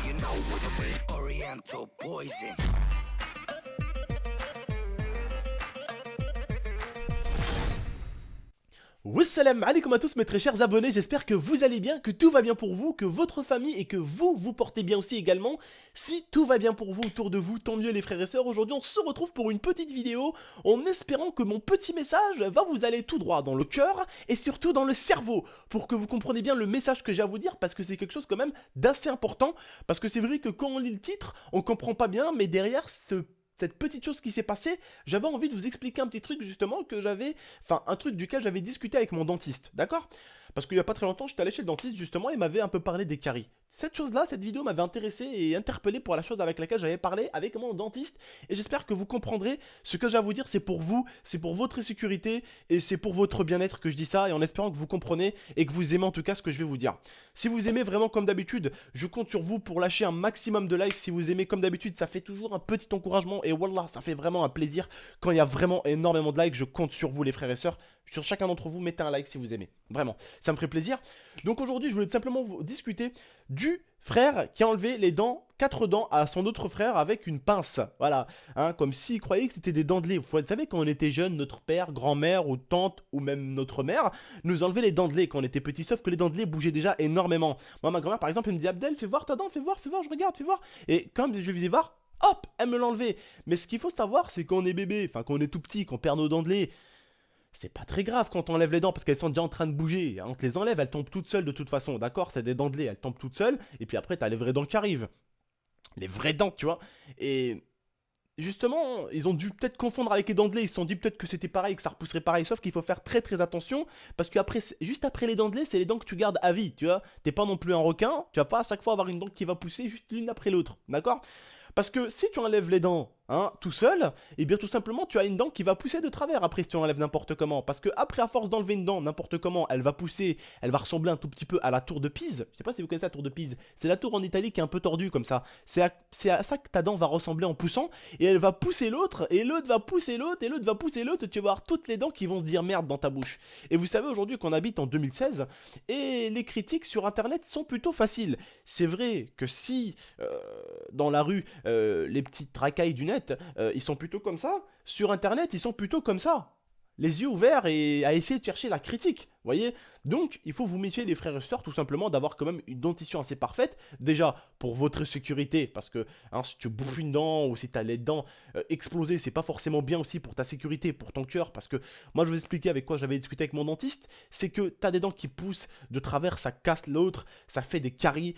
you know what I mean? Oriental poison. Wassalam alaikum à tous mes très chers abonnés, j'espère que vous allez bien, que tout va bien pour vous, que votre famille et que vous portez bien aussi également. Si tout va bien pour vous autour de vous, tant mieux les frères et sœurs. Aujourd'hui on se retrouve pour une petite vidéo en espérant que mon petit message va vous aller tout droit dans le cœur et surtout dans le cerveau pour que vous compreniez bien le message que j'ai à vous dire, parce que c'est quelque chose quand même d'assez important, parce que c'est vrai que quand on lit le titre on comprend pas bien, mais derrière cette petite chose qui s'est passée, j'avais envie de vous expliquer un petit truc justement que j'avais, enfin un truc duquel j'avais discuté avec mon dentiste, d'accord? Parce qu'il y a pas très longtemps, j'étais allé chez le dentiste justement et il m'avait un peu parlé des caries. Cette chose-là, cette vidéo m'avait intéressé et interpellé pour la chose avec laquelle j'avais parlé avec mon dentiste, et j'espère que vous comprendrez ce que j'ai à vous dire. C'est pour vous, c'est pour votre sécurité et c'est pour votre bien-être que je dis ça, et en espérant que vous comprenez et que vous aimez en tout cas ce que je vais vous dire. Si vous aimez vraiment comme d'habitude, je compte sur vous pour lâcher un maximum de likes. Si vous aimez comme d'habitude, ça fait toujours un petit encouragement et wallah, ça fait vraiment un plaisir quand il y a vraiment énormément de likes. Je compte sur vous les frères et sœurs. Sur chacun d'entre vous, mettez un like si vous aimez. Vraiment, ça me ferait plaisir. Donc aujourd'hui, je voulais simplement vous discuter du frère qui a enlevé les dents, 4 dents à son autre frère avec une pince. Voilà, hein, comme s'il croyait que c'était des dents de lait. Vous savez, quand on était jeune, notre père, grand-mère ou tante ou même notre mère nous enlevait les dents de lait quand on était petit, sauf que les dents de lait bougeaient déjà énormément. Moi, ma grand-mère, par exemple, elle me dit: Abdel, fais voir ta dent, fais voir, je regarde, fais voir. Et quand je faisais voir, hop, elle me l'enlevait. Mais ce qu'il faut savoir, c'est quand on est bébé, enfin quand on est tout petit, qu'on perd nos dents de lait, c'est pas très grave quand on enlève les dents parce qu'elles sont déjà en train de bouger. On te les enlève, elles tombent toutes seules de toute façon, d'accord? C'est des dents de lait, elles tombent toutes seules. Et puis après, t'as les vraies dents qui arrivent. Les vraies dents, tu vois. Et justement, ils ont dû peut-être confondre avec les dents de lait. Ils se sont dit peut-être que c'était pareil, que ça repousserait pareil. Sauf qu'il faut faire très très attention. Parce que après, juste après les dents de lait, c'est les dents que tu gardes à vie, tu vois. T'es pas non plus un requin. Tu vas pas à chaque fois avoir une dent qui va pousser juste l'une après l'autre, d'accord? Parce que si tu enlèves les dents, hein, tout seul, et bien tout simplement tu as une dent qui va pousser de travers après si tu enlèves n'importe comment. Parce que après, à force d'enlever une dent n'importe comment, elle va pousser, elle va ressembler un tout petit peu à la tour de Pise. Je sais pas si vous connaissez la tour de Pise. C'est la tour en Italie qui est un peu tordue comme ça. C'est à ça que ta dent va ressembler en poussant, et elle va pousser l'autre, et l'autre va pousser l'autre, et l'autre va pousser l'autre. Tu vas avoir toutes les dents qui vont se dire merde dans ta bouche. Et vous savez aujourd'hui qu'on habite en 2016, et les critiques sur internet sont plutôt faciles. C'est vrai que si dans la rue, les petites racailles du net, ils sont plutôt comme ça. Sur internet, ils sont plutôt comme ça. Les yeux ouverts et à essayer de chercher la critique. Vous voyez? Donc, il faut vous méfier, les frères et sœurs, tout simplement, d'avoir quand même une dentition assez parfaite. Déjà, pour votre sécurité, parce que hein, si tu bouffes une dent ou si tu as les dents explosées, c'est pas forcément bien aussi pour ta sécurité, pour ton cœur. Parce que moi, je vous expliquais avec quoi j'avais discuté avec mon dentiste, c'est que tu as des dents qui poussent de travers, ça casse l'autre, ça fait des caries.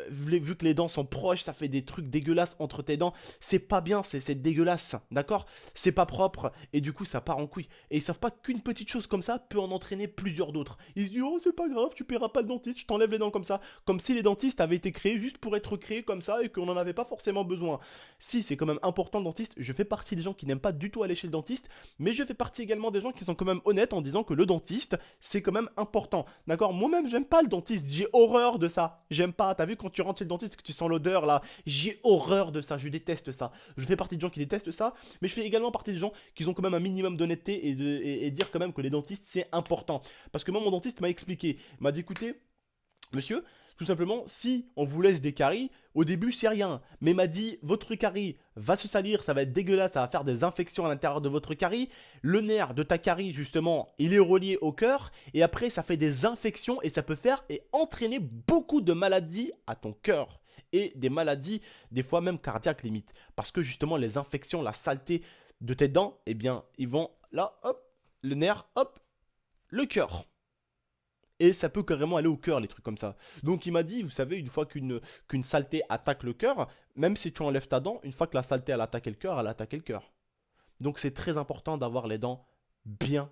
Vu que les dents sont proches, ça fait des trucs dégueulasses entre tes dents. C'est pas bien, c'est dégueulasse, d'accord? C'est pas propre et du coup, ça part en couille. Et ils savent pas qu'une petite chose comme ça peut en entraîner plusieurs d'autres. Ils se disent: oh, c'est pas grave, tu paieras pas le dentiste, je t'enlève les dents comme ça. Comme si les dentistes avaient été créés juste pour être créés comme ça et qu'on en avait pas forcément besoin. Si, c'est quand même important le dentiste. Je fais partie des gens qui n'aiment pas du tout aller chez le dentiste, mais je fais partie également des gens qui sont quand même honnêtes en disant que le dentiste, c'est quand même important. D'accord? Moi-même, j'aime pas le dentiste, j'ai horreur de ça. J'aime pas. T'as vu quand tu rentres chez le dentiste que tu sens l'odeur là? J'ai horreur de ça, je déteste ça. Je fais partie des gens qui détestent ça, mais je fais également partie des gens qui ont quand même un minimum d'honnêteté et dire quand même que les dentistes c'est important. Parce que moi, mon dentiste m'a expliqué, m'a dit: écoutez, monsieur, tout simplement, si on vous laisse des caries, au début c'est rien. Mais m'a dit: votre carie va se salir, ça va être dégueulasse, ça va faire des infections à l'intérieur de votre carie. Le nerf de ta carie, justement, il est relié au cœur. Et après, ça fait des infections et ça peut faire et entraîner beaucoup de maladies à ton cœur. Et des maladies, des fois même cardiaques limite. Parce que justement, les infections, la saleté de tes dents, eh bien, ils vont là, hop, le nerf, hop, le cœur. Et ça peut carrément aller au cœur, les trucs comme ça. Donc il m'a dit: vous savez, une fois qu'une saleté attaque le cœur, même si tu enlèves ta dent, une fois que la saleté elle attaque le cœur, elle a attaqué le cœur. Donc c'est très important d'avoir les dents bien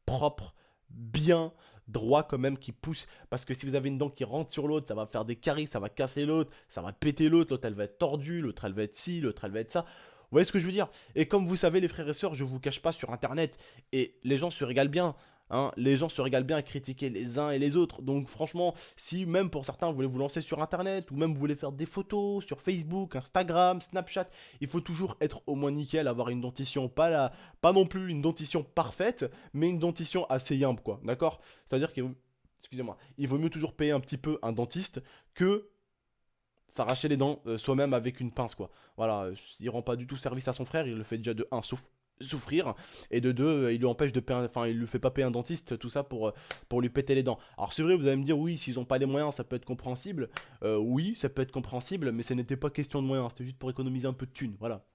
propres, bien droits quand même, qui poussent. Parce que si vous avez une dent qui rentre sur l'autre, ça va faire des caries, ça va casser l'autre, ça va péter l'autre elle va être tordue, l'autre elle va être ci, l'autre elle va être ça. Vous voyez ce que je veux dire? Et comme vous savez les frères et sœurs, je vous cache pas, sur internet, et les gens se régalent bien. Hein, les gens se régalent bien à critiquer les uns et les autres. Donc franchement, si même pour certains vous voulez vous lancer sur internet, ou même vous voulez faire des photos sur Facebook, Instagram, Snapchat, il faut toujours être au moins nickel, avoir une dentition, pas non plus une dentition parfaite, mais une dentition assez yimbe, quoi, d'accord? C'est à dire qu'il excusez-moi, il vaut mieux toujours payer un petit peu un dentiste que s'arracher les dents soi-même avec une pince, quoi. Voilà, il rend pas du tout service à son frère, il le fait déjà de un souffrir, et de deux, il lui empêche de payer, enfin il lui fait pas payer un dentiste, tout ça pour lui péter les dents. Alors c'est vrai, vous allez me dire oui, s'ils ont pas les moyens, ça peut être compréhensible. Oui, ça peut être compréhensible, mais ce n'était pas question de moyens, c'était juste pour économiser un peu de thunes, voilà.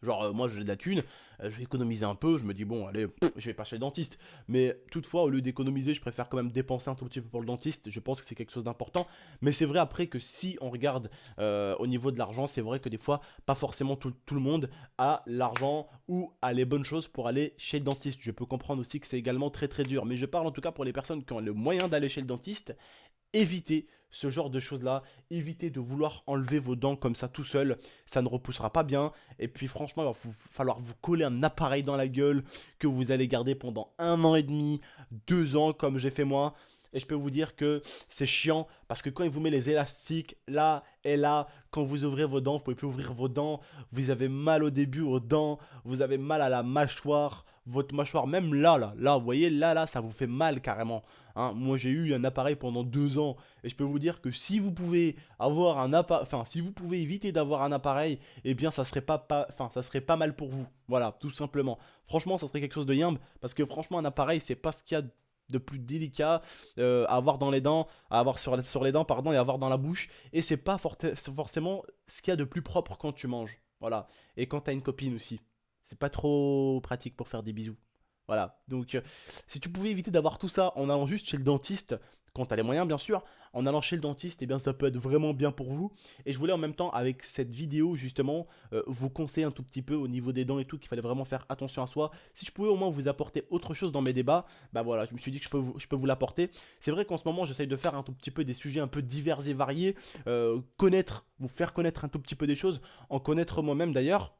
Genre, moi j'ai de la thune, je vais économiser un peu, je me dis bon, allez, je vais pas chez le dentiste. Mais toutefois, au lieu d'économiser, je préfère quand même dépenser un tout petit peu pour le dentiste. Je pense que c'est quelque chose d'important. Mais c'est vrai après que si on regarde au niveau de l'argent, c'est vrai que des fois, pas forcément tout le monde a l'argent ou a les bonnes choses pour aller chez le dentiste. Je peux comprendre aussi que c'est également très très dur. Mais je parle en tout cas pour les personnes qui ont le moyen d'aller chez le dentiste. Évitez ce genre de choses-là, évitez de vouloir enlever vos dents comme ça tout seul, ça ne repoussera pas bien, et puis franchement il va falloir vous coller un appareil dans la gueule que vous allez garder pendant 1 an et demi, 2 ans comme j'ai fait moi, et je peux vous dire que c'est chiant, parce que quand il vous met les élastiques là et là, quand vous ouvrez vos dents, vous pouvez plus ouvrir vos dents, vous avez mal au début aux dents, vous avez mal à la mâchoire, votre mâchoire même là, vous voyez là, ça vous fait mal carrément. Hein, moi j'ai eu un appareil pendant 2 ans et je peux vous dire que si vous pouvez avoir un appareil, enfin si vous pouvez éviter d'avoir un appareil, eh bien ça serait enfin ça serait pas mal pour vous. Voilà, tout simplement. Franchement, ça serait quelque chose de yimbe parce que franchement un appareil c'est pas ce qu'il y a de plus délicat à avoir dans les dents, à avoir sur les dents pardon et à avoir dans la bouche et c'est pas forcément ce qu'il y a de plus propre quand tu manges. Voilà. Et quand t'as une copine aussi, c'est pas trop pratique pour faire des bisous. Voilà, donc si tu pouvais éviter d'avoir tout ça en allant juste chez le dentiste, quand tu as les moyens bien sûr, en allant chez le dentiste, eh bien ça peut être vraiment bien pour vous. Et je voulais en même temps avec cette vidéo justement vous conseiller un tout petit peu au niveau des dents et tout, qu'il fallait vraiment faire attention à soi. Si je pouvais au moins vous apporter autre chose dans mes débats, bah voilà, je me suis dit que je peux vous l'apporter. C'est vrai qu'en ce moment j'essaye de faire un tout petit peu des sujets un peu divers et variés, vous faire connaître un tout petit peu des choses, en connaître moi-même d'ailleurs.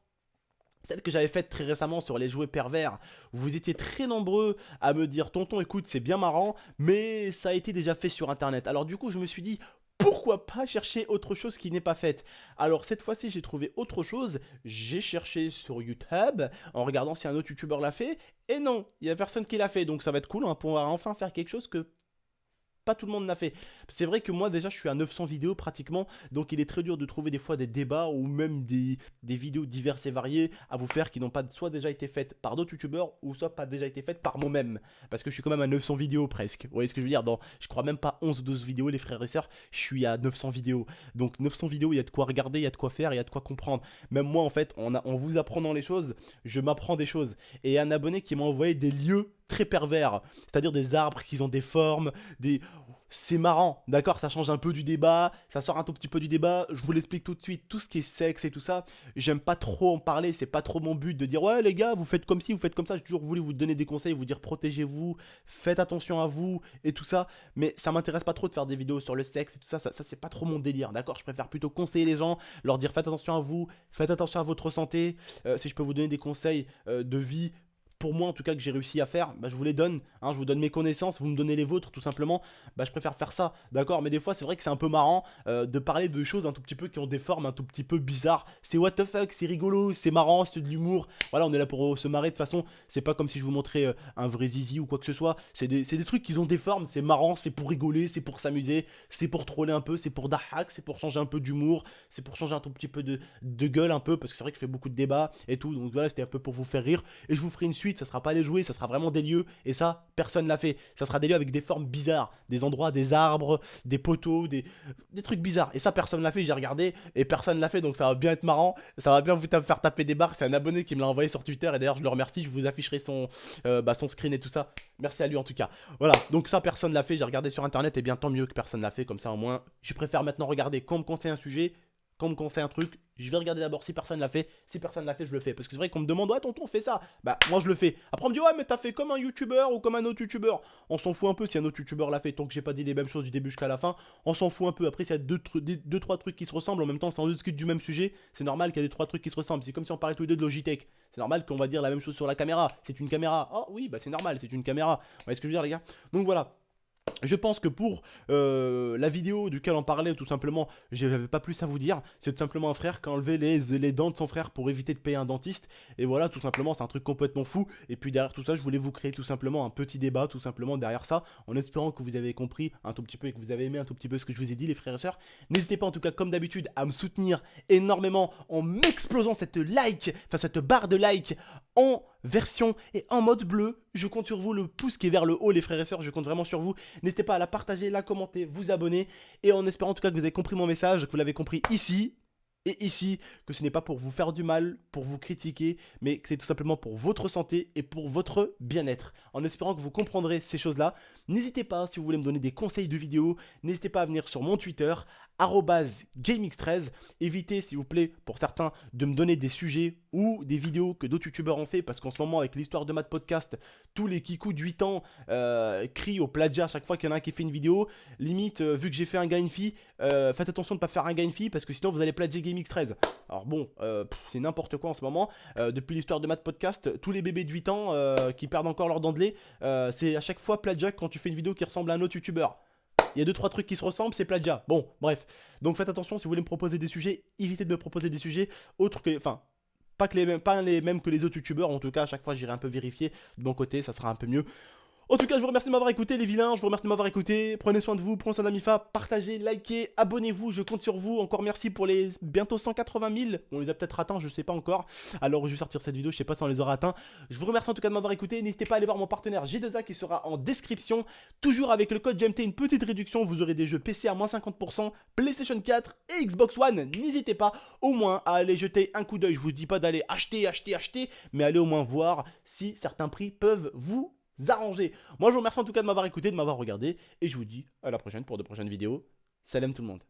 Celle que j'avais faite très récemment sur les jouets pervers, vous étiez très nombreux à me dire tonton écoute c'est bien marrant mais ça a été déjà fait sur internet. Alors du coup je me suis dit pourquoi pas chercher autre chose qui n'est pas faite. Alors cette fois-ci j'ai trouvé autre chose, j'ai cherché sur YouTube en regardant si un autre youtubeur l'a fait et non, il n'y a personne qui l'a fait donc ça va être cool, on va pouvoir enfin faire quelque chose que pas tout le monde l'a fait. C'est vrai que moi déjà je suis à 900 vidéos pratiquement, donc il est très dur de trouver des fois des débats ou même des vidéos diverses et variées à vous faire qui n'ont pas soit déjà été faites par d'autres youtubeurs ou soit pas déjà été faites par moi-même. Parce que je suis quand même à 900 vidéos presque. Vous voyez ce que je veux dire? Dans, je crois même pas 11 ou 12 vidéos les frères et sœurs, je suis à 900 vidéos. Donc 900 vidéos, il y a de quoi regarder, il y a de quoi faire, il y a de quoi comprendre. Même moi en fait, en vous apprenant les choses, je m'apprends des choses. Et un abonné qui m'a envoyé des lieux très pervers, c'est-à-dire des arbres qui ont des formes, des... C'est marrant, d'accord, ça change un peu du débat, ça sort un tout petit peu du débat, je vous l'explique tout de suite, tout ce qui est sexe et tout ça, j'aime pas trop en parler, c'est pas trop mon but de dire ouais les gars, vous faites comme ci, vous faites comme ça, j'ai toujours voulu vous donner des conseils, vous dire protégez-vous, faites attention à vous et tout ça, mais ça m'intéresse pas trop de faire des vidéos sur le sexe et tout ça, ça c'est pas trop mon délire, d'accord, je préfère plutôt conseiller les gens, leur dire faites attention à vous, faites attention à votre santé, si je peux vous donner des conseils de vie, pour moi en tout cas que j'ai réussi à faire, bah, je vous les donne, hein, je vous donne mes connaissances, vous me donnez les vôtres tout simplement, bah, je préfère faire ça, d'accord, mais des fois c'est vrai que c'est un peu marrant de parler de choses un tout petit peu qui ont des formes un tout petit peu bizarres, c'est what the fuck, c'est rigolo, c'est marrant, c'est de l'humour, voilà on est là pour se marrer de toute façon, c'est pas comme si je vous montrais un vrai zizi ou quoi que ce soit, c'est des trucs qui ont des formes, c'est marrant, c'est pour rigoler, c'est pour s'amuser, c'est pour troller un peu, c'est pour dahak, c'est pour changer un peu d'humour, c'est pour changer un tout petit peu de gueule un peu, parce que c'est vrai que je fais beaucoup de débats et tout, donc voilà c'était un peu pour vous faire rire, et je vous ferai une suite, ça sera pas les jouets, ça sera vraiment des lieux, et ça, personne l'a fait. Ça sera des lieux avec des formes bizarres, des endroits, des arbres, des poteaux, des trucs bizarres. Et ça, personne l'a fait, j'ai regardé, et personne l'a fait, donc ça va bien être marrant, ça va bien vous faire taper des barres. C'est un abonné qui me l'a envoyé sur Twitter, et d'ailleurs, je le remercie, je vous afficherai son screen et tout ça. Merci à lui en tout cas. Voilà, donc ça, personne l'a fait, j'ai regardé sur internet, et bien tant mieux que personne l'a fait, comme ça au moins, je préfère maintenant regarder quand on me conseille un sujet. Quand on me conseille un truc, je vais regarder d'abord si personne l'a fait. Si personne l'a fait, je le fais. Parce que c'est vrai qu'on me demande, ouais, tonton, fais ça. Bah, moi, je le fais. Après, on me dit, ouais, mais t'as fait comme un youtubeur ou comme un autre youtubeur. On s'en fout un peu si un autre youtubeur l'a fait. Tant que j'ai pas dit les mêmes choses du début jusqu'à la fin, on s'en fout un peu. Après, s'il y a deux, trois trucs qui se ressemblent, en même temps, si on discute du même sujet, c'est normal qu'il y ait des trois trucs qui se ressemblent. C'est comme si on parlait tous les deux de Logitech. C'est normal qu'on va dire la même chose sur la caméra. C'est une caméra. Oh oui, bah c'est normal, c'est une caméra. Vous voyez ce que je veux dire, les gars? Donc voilà. Je pense que pour la vidéo duquel on parlait, tout simplement, je n'avais pas plus à vous dire. C'est tout simplement un frère qui a enlevé les dents de son frère pour éviter de payer un dentiste. Et voilà, tout simplement, c'est un truc complètement fou. Et puis derrière tout ça, je voulais vous créer tout simplement un petit débat, tout simplement derrière ça, en espérant que vous avez compris un tout petit peu et que vous avez aimé un tout petit peu ce que je vous ai dit, les frères et sœurs. N'hésitez pas en tout cas, comme d'habitude, à me soutenir énormément en m'explosant cette barre de like en version et en mode bleu. Je compte sur vous, le pouce qui est vers le haut, les frères et sœurs, je compte vraiment sur vous. N'hésitez pas à la partager, la commenter, vous abonner. Et en espérant en tout cas que vous avez compris mon message, que vous l'avez compris ici et ici, que ce n'est pas pour vous faire du mal, pour vous critiquer, mais que c'est tout simplement pour votre santé et pour votre bien-être. En espérant que vous comprendrez ces choses-là, n'hésitez pas, si vous voulez me donner des conseils de vidéos, n'hésitez pas à venir sur mon Twitter, @GameX13. Évitez, s'il vous plaît, pour certains, de me donner des sujets ou des vidéos que d'autres youtubeurs ont fait, parce qu'en ce moment, avec l'histoire de Math Podcast, tous les kikous de 8 ans crient au plagiat à chaque fois qu'il y en a un qui fait une vidéo. Limite, vu que j'ai fait un gars et une fille, faites attention de ne pas faire un gars et une fille, parce que sinon vous allez plagier GameX13. Alors bon, c'est n'importe quoi en ce moment. Depuis l'histoire de Math Podcast, tous les bébés de 8 ans qui perdent encore leurs dents de lait, c'est à chaque fois plagiat quand tu fais une vidéo qui ressemble à un autre youtubeur. Il y a 2-3 trucs qui se ressemblent, c'est plagiat. Bon, bref. Donc faites attention, si vous voulez me proposer des sujets, évitez de me proposer des sujets autres que... Enfin, pas les mêmes que les autres youtubeurs. En tout cas, à chaque fois, j'irai un peu vérifier de mon côté, ça sera un peu mieux. En tout cas, je vous remercie de m'avoir écouté, les vilains. Je vous remercie de m'avoir écouté. Prenez soin de vous, prenez soin d'Amifa. Partagez, likez, abonnez-vous. Je compte sur vous. Encore merci pour les bientôt 180 000. On les a peut-être atteints, je sais pas encore. Alors, je vais sortir cette vidéo. Je sais pas si on les aura atteints. Je vous remercie en tout cas de m'avoir écouté. N'hésitez pas à aller voir mon partenaire G2A qui sera en description. Toujours avec le code GMT, une petite réduction. Vous aurez des jeux PC à moins 50%, PlayStation 4 et Xbox One. N'hésitez pas au moins à aller jeter un coup d'œil. Je vous dis pas d'aller acheter, mais allez au moins voir si certains prix peuvent vous arranger. Moi je vous remercie en tout cas de m'avoir écouté, de m'avoir regardé, et je vous dis à la prochaine pour de prochaines vidéos. Salam tout le monde.